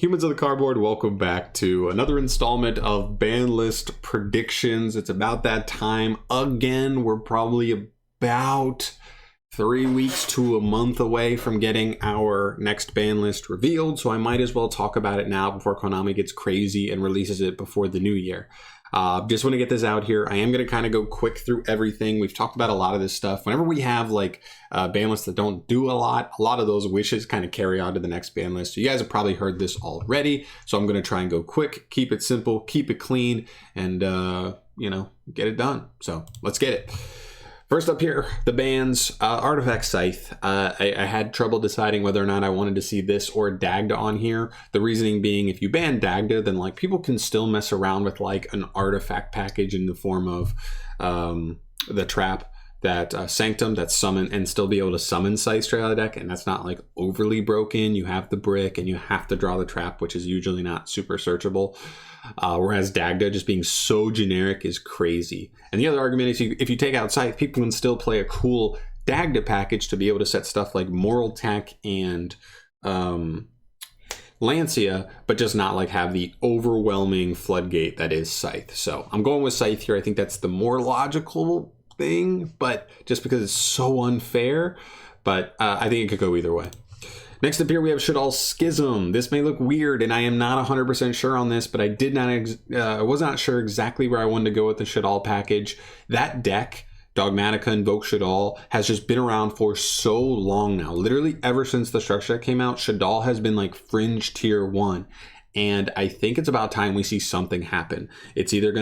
Humans of the Cardboard, welcome back to another installment of BANLIST Predictions. It's about that time again. We're probably about 3 weeks to a month away from getting our next ban list revealed, so I might as well talk about it now before Konami gets crazy and releases it before the new year. Just want to get this out here. I am going to kind of go quick through everything. We've talked about a lot of this stuff. Whenever we have like ban lists that don't do a lot of those wishes kind of carry on to the next ban list. So you guys have probably heard this already. So I'm going to try and go quick, keep it simple, keep it clean, and you know, get it done. So let's get it. First up here, the bans, Artifact Scythe. I had trouble deciding whether or not I wanted to see this or Dagda on here. The reasoning being, if you ban Dagda, then like people can still mess around with like an artifact package in the form of the trap that Sanctum that summon and still be able to summon Scythe straight out of the deck, and that's not like overly broken. You have the brick and you have to draw the trap, which is usually not super searchable. Whereas Dagda just being so generic is crazy. And the other argument is if you take out Scythe, people can still play a cool Dagda package to be able to set stuff like Moral Tech and Lancia, but just not like have the overwhelming floodgate that is Scythe. So I'm going with Scythe here. I think that's the more logical thing, but just because it's so unfair, but I think it could go either way. Next up here, we have Shaddoll's Schism. This may look weird, and I am not 100% sure on this, but I was not sure exactly where I wanted to go with the Shaddall package. That deck, Dogmatica Invoke Shaddall, has just been around for so long now. Literally ever since the structure that came out, Shaddall has been like fringe tier 1. And I think it's about time we see something happen. It's either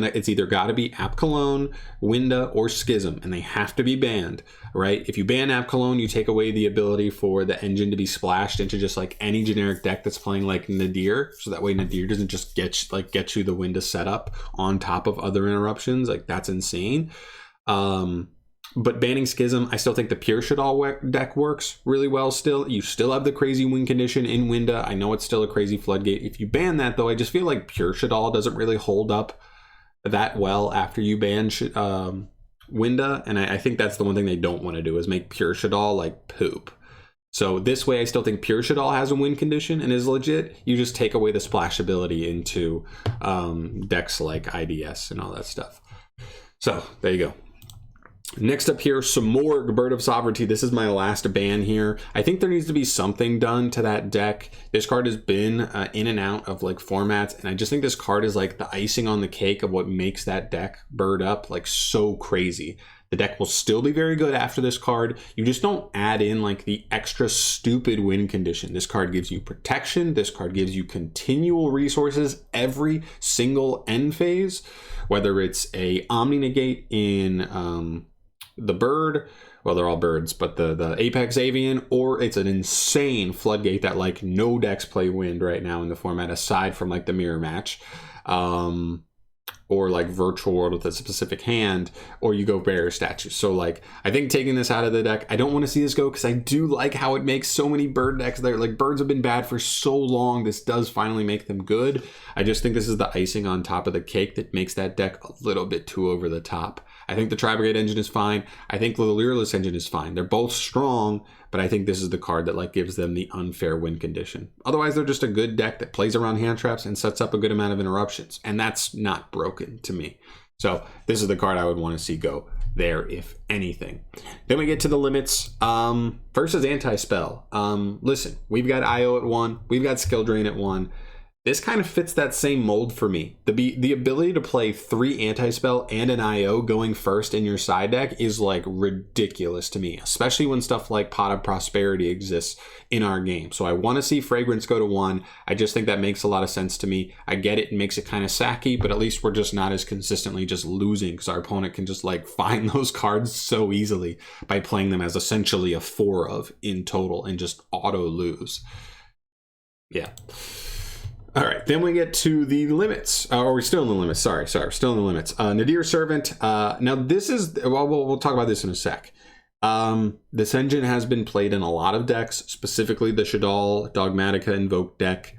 got to be App Cologne, Winda, or Schism, and they have to be banned, right? If you ban App Cologne, you take away the ability for the engine to be splashed into just like any generic deck that's playing like Nadir, so that way Nadir doesn't just get you the Winda setup on top of other interruptions. Like that's insane. But banning Schism, I still think the pure Shaddall deck works really well still. You still have the crazy win condition in Winda. I know it's still a crazy floodgate. If you ban that, though, I just feel like pure Shaddall doesn't really hold up that well after you ban Winda. And I think that's the one thing they don't want to do is make pure Shaddall like poop. So this way, I still think pure Shaddall has a win condition and is legit. You just take away the splash ability into decks like IDS and all that stuff. So there you go. Next up here, some more Bird of Sovereignty. This is my last ban here. I think there needs to be something done to that deck. This card has been in and out of like formats, and I just think this card is like the icing on the cake of what makes that deck bird up like so crazy. The deck will still be very good after this card. You just don't add in like the extra stupid win condition. This card gives you protection. This card gives you continual resources every single end phase, whether it's a Omni Negate in the bird, well, they're all birds, but the Apex Avian, or it's an insane floodgate that like no decks play wind right now in the format aside from like the mirror match, or like Virtual World with a specific hand, or you go Barrier Statues. So like I think taking this out of the deck, I don't want to see this go because I do like how it makes so many bird decks there. Like birds have been bad for so long. This does finally make them good. I just think this is the icing on top of the cake that makes that deck a little bit too over the top. I think the Tri-Brigade engine is fine. I think the Lyrilless engine is fine. They're both strong, but I think this is the card that like gives them the unfair win condition. Otherwise, they're just a good deck that plays around hand traps and sets up a good amount of interruptions, and that's not broken to me. So this is the card I would want to see go there, if anything. Then we get to the limits. First is Anti-Spell. Listen, we've got IO at 1. We've got Skill Drain at 1. This kind of fits that same mold for me. The ability to play 3 Anti-Spell and an IO going first in your side deck is like ridiculous to me, especially when stuff like Pot of Prosperity exists in our game. So I want to see Fragrance go to 1. I just think that makes a lot of sense to me. I get it makes it kind of sacky, but at least we're just not as consistently just losing because our opponent can just like find those cards so easily by playing them as essentially a 4 of in total and just auto lose. Yeah. All right, then we get to the limits. Or we're still in the limits. Sorry, we're still in the limits. Nadir Servant. Now this is, well, we'll talk about this in a sec. This engine has been played in a lot of decks, specifically the Shaddall Dogmatica Invoke deck.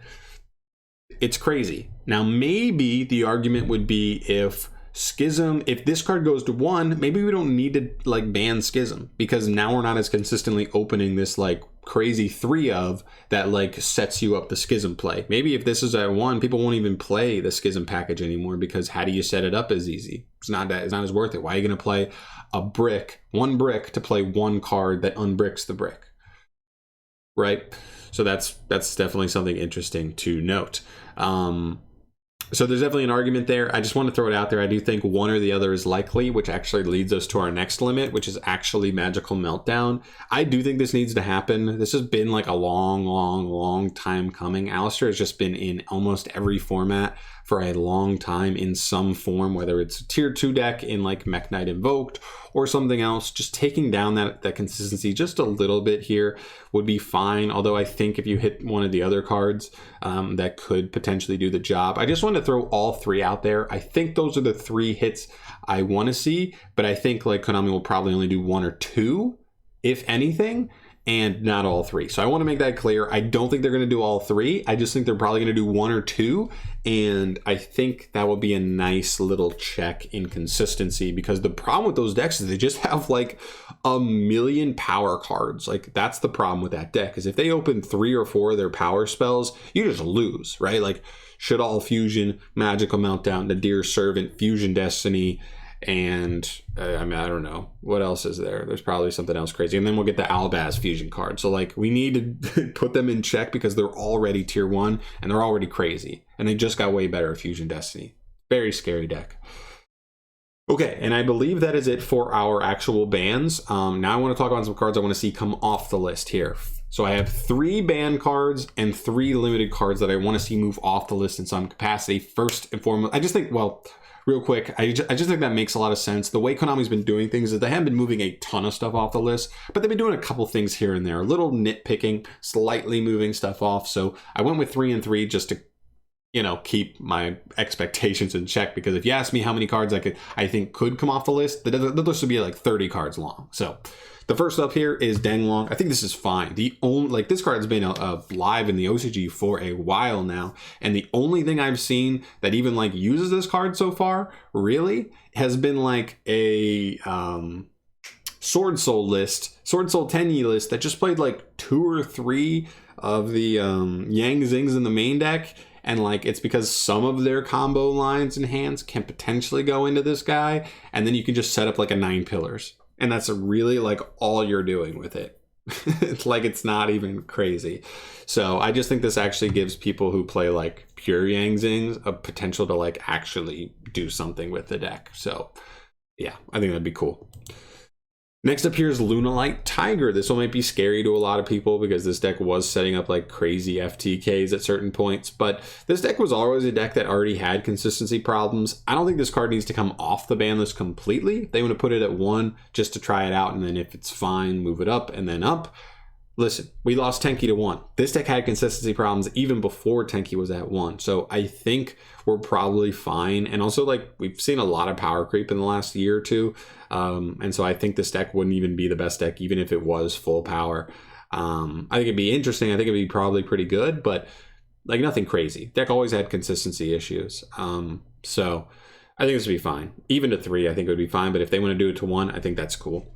It's crazy. Now maybe the argument would be if Schism, if this card goes to 1, maybe we don't need to like ban Schism, because now we're not as consistently opening this like crazy 3 of that like sets you up the Schism play. Maybe if this is at 1, people won't even play the Schism package anymore, because how do you set it up as easy? It's not as worth it. Why are you going to play a brick, 1 brick, to play 1 card that unbricks the brick, right? So that's definitely something interesting to note. So there's definitely an argument there. I just want to throw it out there. I do think one or the other is likely, which actually leads us to our next limit, which is actually Magical Meltdown. I do think this needs to happen. This has been like a long time coming. Alistair has just been in almost every format for a long time in some form, whether it's a tier 2 deck in like Mech Knight Invoked or something else. Just taking down that consistency just a little bit here would be fine. Although I think if you hit one of the other cards, that could potentially do the job. I just want to throw all 3 out there. I think those are the 3 hits I want to see, but I think like Konami will probably only do 1 or 2, if anything, and not all 3. So I want to make that clear. I don't think they're going to do all 3. I just think they're probably going to do 1 or 2. And I think that would be a nice little check in consistency, because the problem with those decks is they just have like a million power cards. Like that's the problem with that deck, is if they open 3 or 4 of their power spells, you just lose, right? Like Should All Fusion, Magical Meltdown, Nadir Servant, Fusion Destiny, and I mean, I don't know what else is there. There's probably something else crazy, and then we'll get the Albaz fusion card. So like we need to put them in check, because they're already tier 1 and they're already crazy, and they just got way better at Fusion Destiny. Very scary deck. Okay, and I believe that is it for our actual bans. Now I want to talk about some cards I want to see come off the list here. So I have 3 ban cards and 3 limited cards that I want to see move off the list in some capacity. First and foremost, I just think, well, real quick, I just think that makes a lot of sense. The way Konami's been doing things is they haven't been moving a ton of stuff off the list, but they've been doing a couple things here and there, a little nitpicking, slightly moving stuff off. So I went with 3 and 3 just to, you know, keep my expectations in check, because if you ask me how many cards I think could come off the list, the list would be like 30 cards long. So the first up here is Denglong. I think this is fine. This card has been live in the OCG for a while now, and the only thing I've seen that even like uses this card so far really has been like a Sword Soul 10-yi list that just played like 2 or 3 of the Yang Zings in the main deck. And like it's because some of their combo lines and hands can potentially go into this guy, and then you can just set up like a 9 pillars, and that's really like all you're doing with it. It's like it's not even crazy. So I just think this actually gives people who play like pure Yang Zings a potential to like actually do something with the deck. So yeah, I think that'd be cool. Next up here is Lunalight Tiger. This one might be scary to a lot of people, because this deck was setting up like crazy FTKs at certain points, but this deck was always a deck that already had consistency problems. I don't think this card needs to come off the ban list completely. They want to put it at 1 just to try it out, and then if it's fine, move it up and then up. Listen, we lost Tenki to 1. This deck had consistency problems even before Tenki was at 1. So I think we're probably fine. And also, like, we've seen a lot of power creep in the last year or 2. And so I think this deck wouldn't even be the best deck, even if it was full power. I think it'd be interesting. I think it'd be probably pretty good, but like nothing crazy. Deck always had consistency issues. So I think this would be fine. Even to 3, I think it would be fine. But if they want to do it to 1, I think that's cool.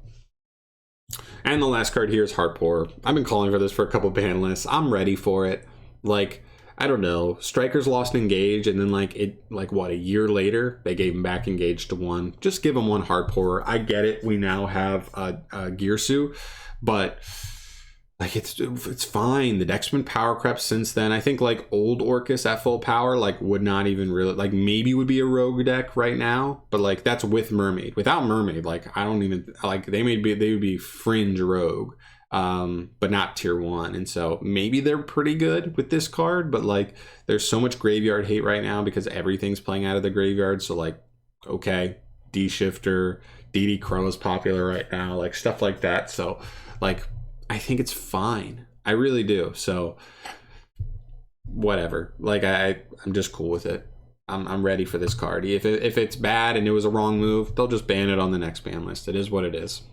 And the last card here is Heart Pourer. I've been calling for this for a couple ban lists. I'm ready for it. Like, I don't know. Strikers lost Engage, and then a year later, they gave him back Engage to 1. Just give him 1 Heart Pourer. I get it. We now have a Girsu, but like it's fine. The deck's been power crept since then. I think like old Orcus at full power like would not even really like maybe would be a rogue deck right now, but like that's with Mermaid. Without Mermaid, like I don't even like they would be fringe rogue, but not tier 1. And so maybe they're pretty good with this card, but like there's so much graveyard hate right now because everything's playing out of the graveyard. So like okay, D Shifter, DD Crow is popular right now, like stuff like that. So like I think it's fine. I really do. So whatever. Like I'm just cool with it. I'm ready for this card. If it's bad and it was a wrong move, they'll just ban it on the next ban list. It is what it is.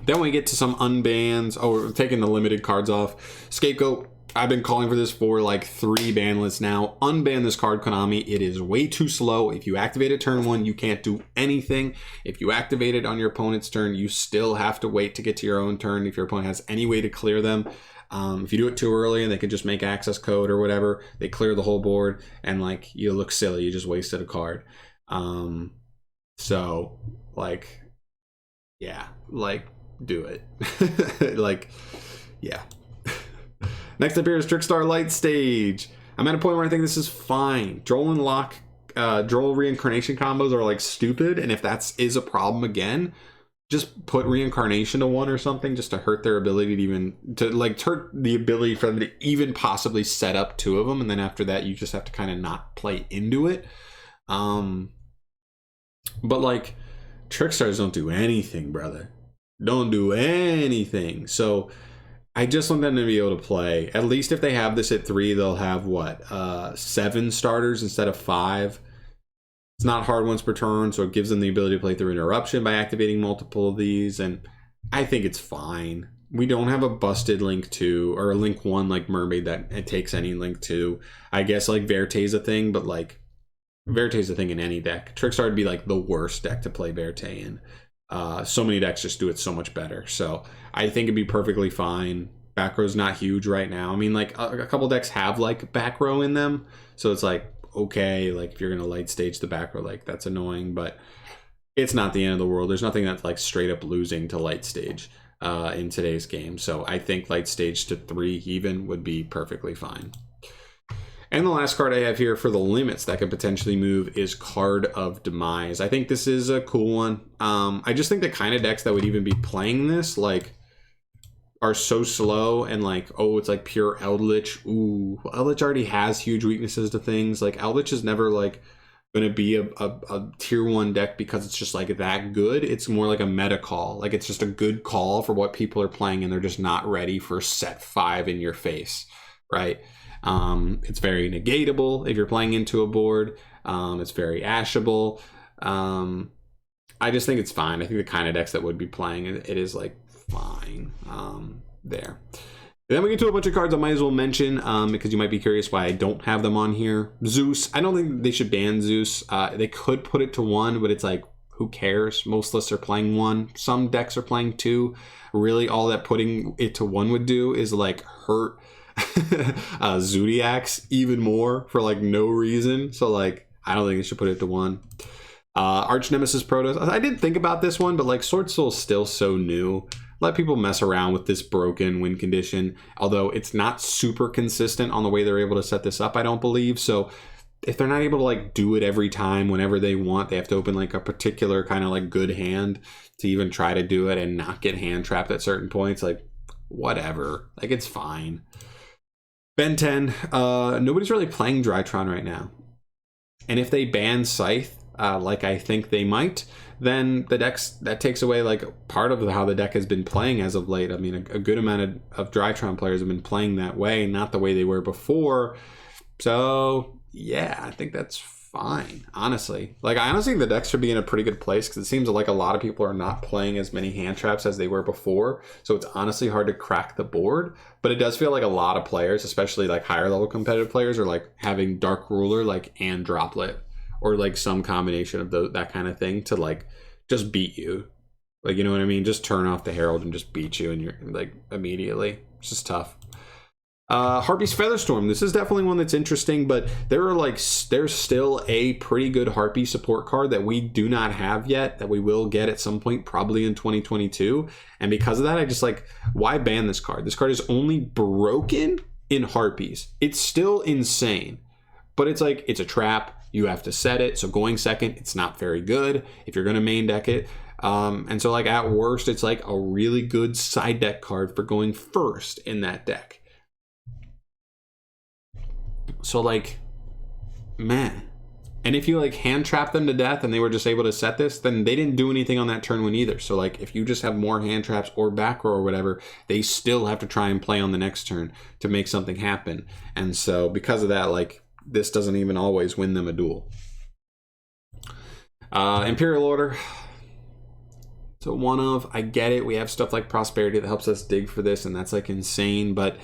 Then we get to some unbans. Oh, we're taking the limited cards off. Scapegoat. I've been calling for this for like 3 ban lists now. Unban this card, Konami. It is way too slow. If you activate it turn 1, you can't do anything. If you activate it on your opponent's turn, you still have to wait to get to your own turn if your opponent has any way to clear them. If you do it too early and they can just make access code or whatever, they clear the whole board and like you look silly. You just wasted a card. So like, yeah, like do it. Like, yeah. Next up here is Trickstar Light Stage. I'm at a point where I think this is fine. Droll and Lock, Droll reincarnation combos are like stupid, and if that is a problem again, just put reincarnation to 1 or something just to hurt their ability to even hurt the ability for them to even possibly set up 2 of them, and then after that you just have to kind of not play into it. But like Trickstars don't do anything, brother. Don't do anything. So I just want them to be able to play. At least if they have this at 3, they'll have what? 7 starters instead of 5. It's not hard once per turn, so it gives them the ability to play through interruption by activating multiple of these, and I think it's fine. We don't have a busted Link 2 or a Link 1 like Mermaid that it takes any Link 2. I guess like Verte's a thing, but like Verte's a thing in any deck. Trickstar would be like the worst deck to play Verte in. So many decks just do it so much better. So I think it'd be perfectly fine. Back row's not huge right now. I mean, like a couple decks have like back row in them, so it's like okay, like if you're gonna light stage the back row, like that's annoying, but it's not the end of the world. There's nothing that's like straight up losing to light stage in today's game. So I think light stage to 3 even would be perfectly fine. And the last card I have here for the limits that could potentially move is Card of Demise. I think this is a cool one. I just think the kind of decks that would even be playing this like are so slow and like, oh, it's like pure Eldritch. Ooh, Eldritch already has huge weaknesses to things. Like Eldritch is never like going to be a tier 1 deck because it's just like that good. It's more like a meta call. Like it's just a good call for what people are playing and they're just not ready for set 5 in your face, right? It's very negatable if you're playing into a board. It's very ashable. I just think it's fine. I think the kind of decks that would be playing it is like fine. There. Then we get to a bunch of cards I might as well mention because you might be curious why I don't have them on here. Zeus. I don't think they should ban Zeus. They could put it to 1, but it's like, who cares? Most lists are playing 1. Some decks are playing 2. Really, all that putting it to 1 would do is like hurt Zodiacs even more for like no reason. So like, I don't think they should put it to 1. Arch Nemesis Protoss. I didn't think about this one, but like Sword Soul is still so new. Let people mess around with this broken win condition, although it's not super consistent on the way they're able to set this up, I don't believe. So if they're not able to like do it every time whenever they want, they have to open like a particular kind of like good hand to even try to do it and not get hand trapped at certain points. Like whatever, like it's fine. Ben 10, nobody's really playing Drytron right now. And if they ban Scythe, like I think they might, then that takes away like part of how the deck has been playing as of late. I mean, a good amount of Drytron players have been playing that way, not the way they were before. So yeah, I think that's fine, honestly. Like I honestly think the decks should be in a pretty good place because it seems like a lot of people are not playing as many hand traps as they were before. So it's honestly hard to crack the board, but it does feel like a lot of players, especially like higher level competitive players, are like having Dark Ruler like and Droplet or like some combination of that kind of thing to like just beat you. Like, you know what I mean? Just turn off the Herald and just beat you and you're like immediately. It's just tough. Harpy's Featherstorm. This is definitely one that's interesting, but there's still a pretty good Harpy support card that we do not have yet that we will get at some point, probably in 2022. And because of that, I just like, why ban this card? This card is only broken in Harpies. It's still insane, but it's like, it's a trap. You have to set it. So going second, it's not very good if you're going to main deck it. And so like at worst, it's like a really good side deck card for going first in that deck. So like, man. And if you like hand trap them to death and they were just able to set this, then they didn't do anything on that turn one either. So like if you just have more hand traps or back row or whatever, they still have to try and play on the next turn to make something happen. And so because of that, like this doesn't even always win them a duel. Imperial Order. So one of, I get it. We have stuff like Prosperity that helps us dig for this and that's like insane, but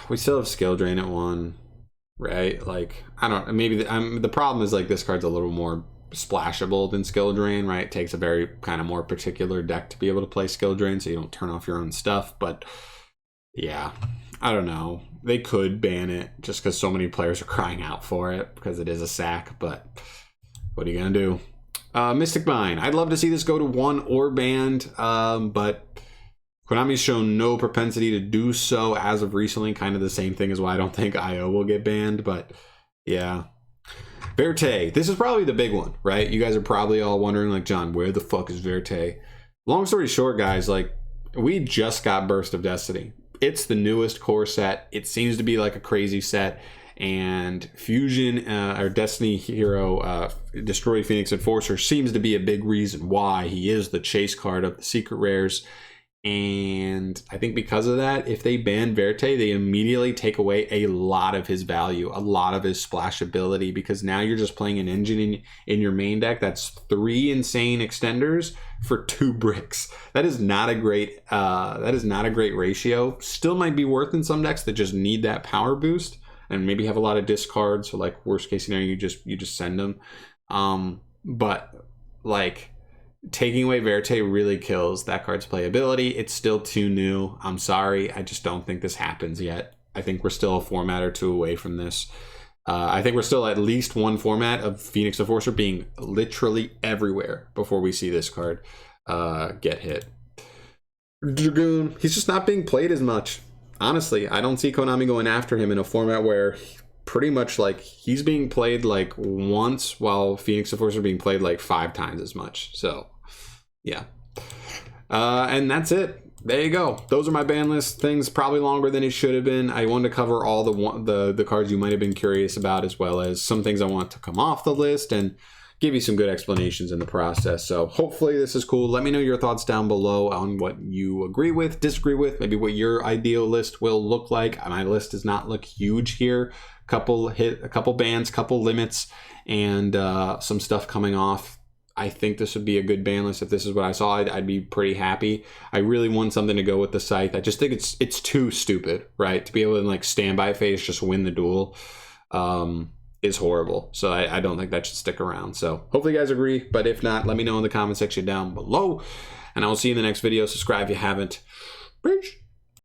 we still have skill drain at 1, right? Like, I don't, maybe the problem is like this card's a little more splashable than skill drain, right? It takes a very kind of more particular deck to be able to play skill drain, so you don't turn off your own stuff. But yeah, I don't know. They could ban it just because so many players are crying out for it because it is a sack, but what are you gonna do? Mystic Mine. I'd love to see this go to 1 or banned, but Konami's shown no propensity to do so as of recently. Kind of the same thing as why I don't think IO will get banned, but yeah. Verte. This is probably the big one, right? You guys are probably all wondering, like, John, where the fuck is Verte? Long story short, guys, like, we just got Burst of Destiny. It's the newest core set. It seems to be like a crazy set. And Fusion, or Destiny Hero, Destroy Phoenix Enforcer seems to be a big reason why he is the chase card of the secret rares. And I think because of that, if they ban Verte, they immediately take away a lot of his value, a lot of his splashability, because now you're just playing an engine in your main deck that's 3 insane extenders for 2 bricks. That is not a great ratio. Still might be worth in some decks that just need that power boost and maybe have a lot of discards. So like worst case scenario, you just send them. But like, taking away Verte really kills that card's playability. It's still too new. I'm sorry. I just don't think this happens yet. I think we're still a format or 2 away from this. I think we're still at least 1 format of Phoenix Enforcer being literally everywhere before we see this card get hit. Dragoon, he's just not being played as much. Honestly, I don't see Konami going after him in a format where pretty much like he's being played like once while Phoenix Enforcer being played like 5 times as much. So yeah, and that's it. There you go. Those are my ban list things. Probably longer than it should have been. I wanted to cover all the cards you might have been curious about, as well as some things I want to come off the list and give you some good explanations in the process. So hopefully this is cool. Let me know your thoughts down below on what you agree with, disagree with, maybe what your ideal list will look like. My list does not look huge here. A couple bans, couple limits, and some stuff coming off. I think this would be a good ban list. If this is what I saw, I'd be pretty happy. I really want something to go with the Scythe. I just think it's too stupid, right? To be able to like standby phase, just win the duel is horrible. So I don't think that should stick around. So hopefully you guys agree, but if not, let me know in the comment section down below, and I will see you in the next video. Subscribe if you haven't. Peace.